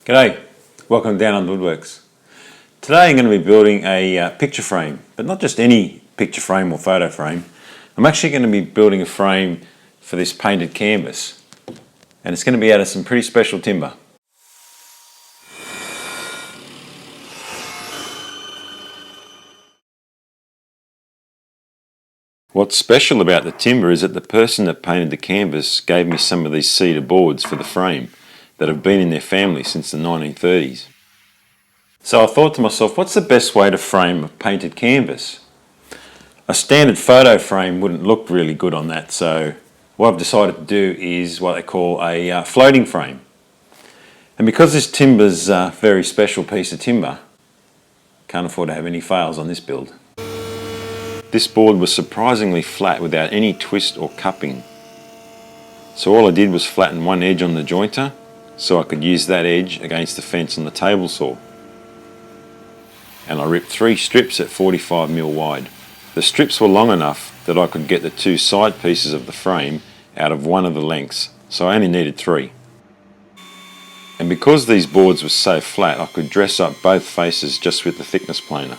G'day, welcome down on Woodworks. Today I'm going to be building a picture frame, but not just any picture frame or photo frame. I'm actually going to be building a frame for this painted canvas, and it's going to be out of some pretty special timber. What's special about the timber is that the person that painted the canvas gave me some of these cedar boards for the frame that have been in their family since the 1930s. So I thought to myself, what's the best way to frame a painted canvas? A standard photo frame wouldn't look really good on that, so what I've decided to do is what they call a floating frame. And because this timber's a very special piece of timber, can't afford to have any fails on this build. This board was surprisingly flat without any twist or cupping. So all I did was flatten one edge on the jointer so I could use that edge against the fence on the table saw. And I ripped 3 strips at 45mm wide. The strips were long enough that I could get the 2 side pieces of the frame out of one of the lengths, so I only needed 3. And because these boards were so flat, I could dress up both faces just with the thickness planer.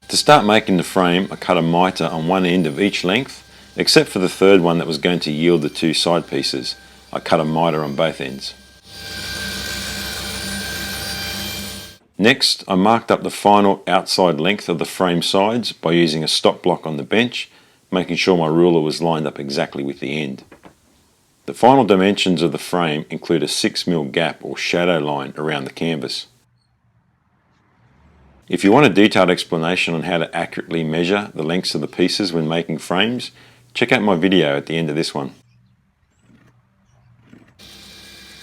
To start making the frame, I cut a mitre on one end of each length, except for the third one that was going to yield the 2 side pieces. I cut a mitre on both ends. Next, I marked up the final outside length of the frame sides by using a stop block on the bench, making sure my ruler was lined up exactly with the end. The final dimensions of the frame include a 6mm gap or shadow line around the canvas. If you want a detailed explanation on how to accurately measure the lengths of the pieces when making frames, check out my video at the end of this one.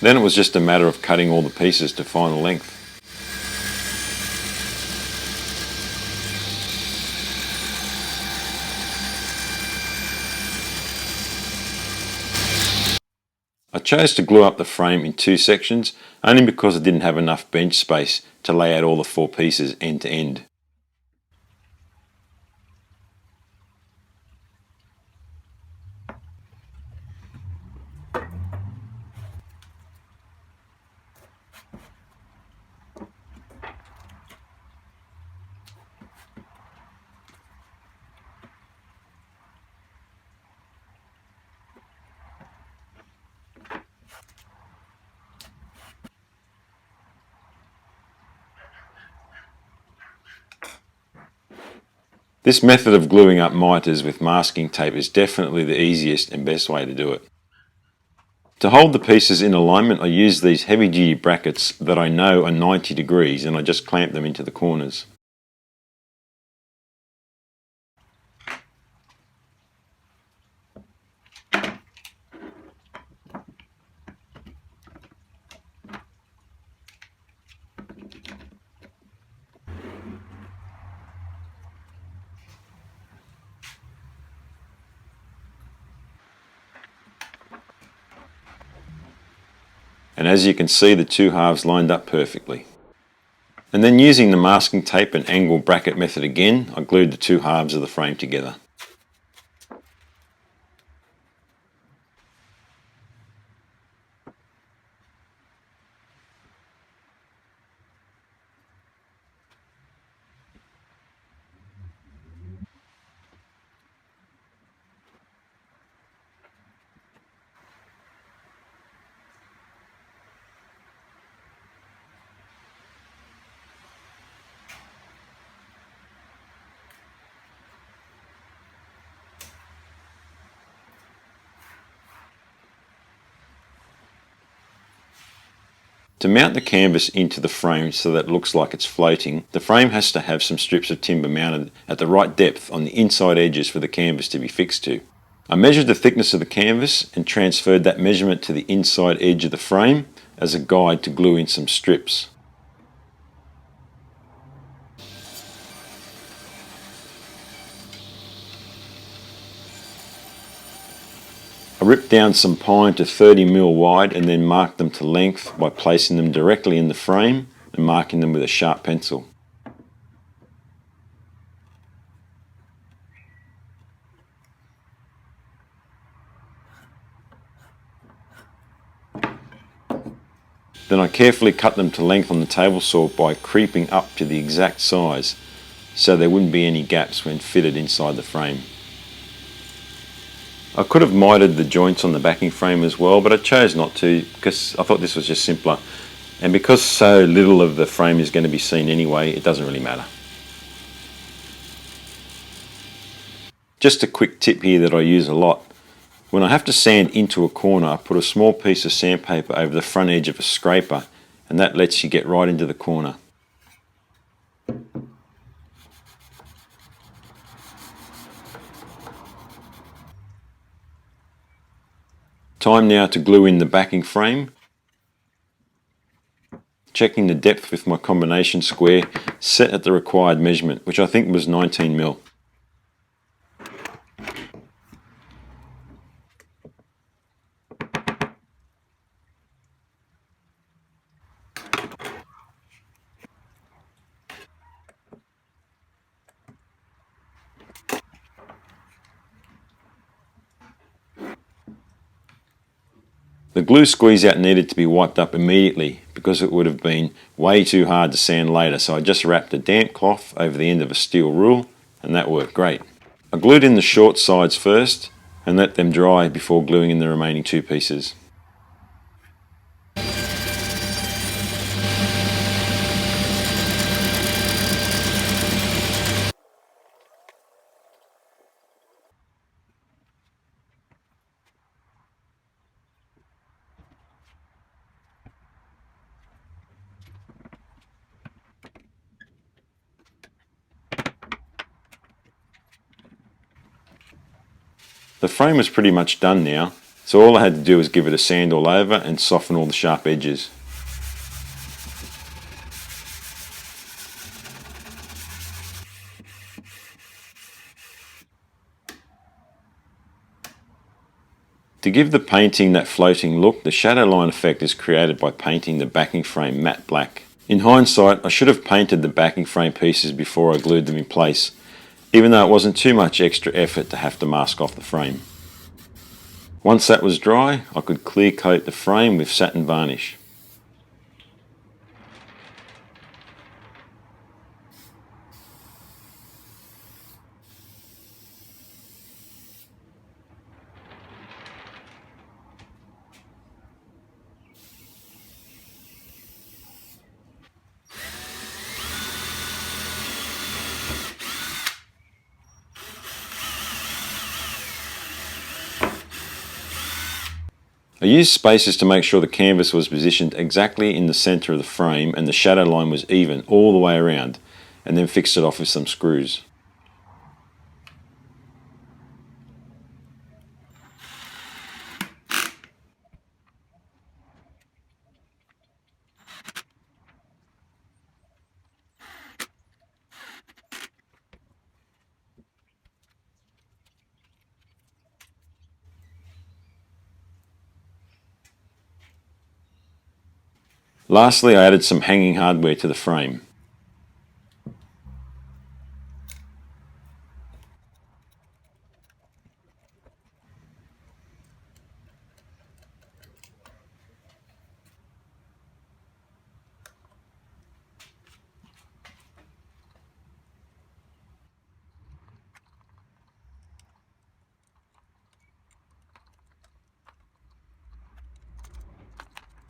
Then it was just a matter of cutting all the pieces to final length. I chose to glue up the frame in 2 sections only because I didn't have enough bench space to lay out all the 4 pieces end to end. This method of gluing up mitres with masking tape is definitely the easiest and best way to do it. To hold the pieces in alignment, I use these heavy duty brackets that I know are 90 degrees, and I just clamp them into the corners. And as you can see, the 2 halves lined up perfectly. And then using the masking tape and angle bracket method again, I glued the 2 halves of the frame together. To mount the canvas into the frame so that it looks like it's floating, the frame has to have some strips of timber mounted at the right depth on the inside edges for the canvas to be fixed to. I measured the thickness of the canvas and transferred that measurement to the inside edge of the frame as a guide to glue in some strips. I ripped down some pine to 30mm wide and then marked them to length by placing them directly in the frame and marking them with a sharp pencil. Then I carefully cut them to length on the table saw by creeping up to the exact size so there wouldn't be any gaps when fitted inside the frame. I could have mitered the joints on the backing frame as well, but I chose not to because I thought this was just simpler, and because so little of the frame is going to be seen anyway, it doesn't really matter. Just a quick tip here that I use a lot. When I have to sand into a corner, I put a small piece of sandpaper over the front edge of a scraper, and that lets you get right into the corner. Time now to glue in the backing frame. Checking the depth with my combination square, set at the required measurement, which I think was 19mm. The glue squeeze out needed to be wiped up immediately because it would have been way too hard to sand later, so I just wrapped a damp cloth over the end of a steel rule and that worked great. I glued in the short sides first and let them dry before gluing in the remaining two pieces. The frame was pretty much done now, so all I had to do was give it a sand all over and soften all the sharp edges. To give the painting that floating look, the shadow line effect is created by painting the backing frame matte black. In hindsight, I should have painted the backing frame pieces before I glued them in place, even though it wasn't too much extra effort to have to mask off the frame. Once that was dry, I could clear coat the frame with satin varnish. I used spacers to make sure the canvas was positioned exactly in the centre of the frame and the shadow line was even all the way around, and then fixed it off with some screws. Lastly, I added some hanging hardware to the frame.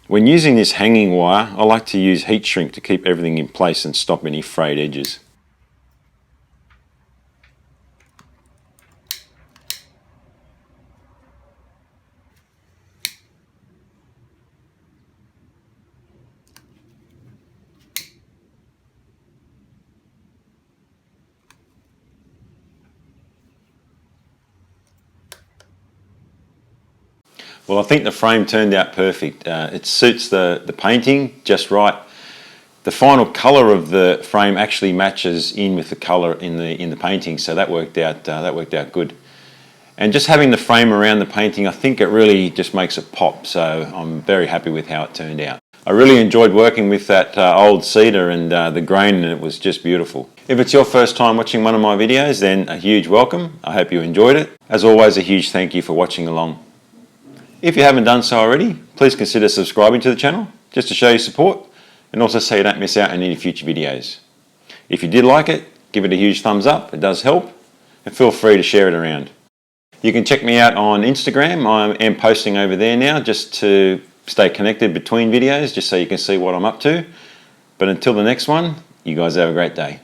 When using this hanging wire, I like to use heat shrink to keep everything in place and stop any frayed edges. Well, I think the frame turned out perfect. It suits the painting just right. The final colour of the frame actually matches in with the colour in the painting, so that worked out good. And just having the frame around the painting, I think it really just makes it pop, so I'm very happy with how it turned out. I really enjoyed working with that old cedar and the grain, and it was just beautiful. If it's your first time watching one of my videos, then a huge welcome. I hope you enjoyed it. As always, a huge thank you for watching along. If you haven't done so already, please consider subscribing to the channel, just to show your support, and also so you don't miss out on any future videos. If you did like it, give it a huge thumbs up, it does help, and feel free to share it around. You can check me out on Instagram. I am posting over there now just to stay connected between videos, just so you can see what I'm up to. But until the next one, you guys have a great day.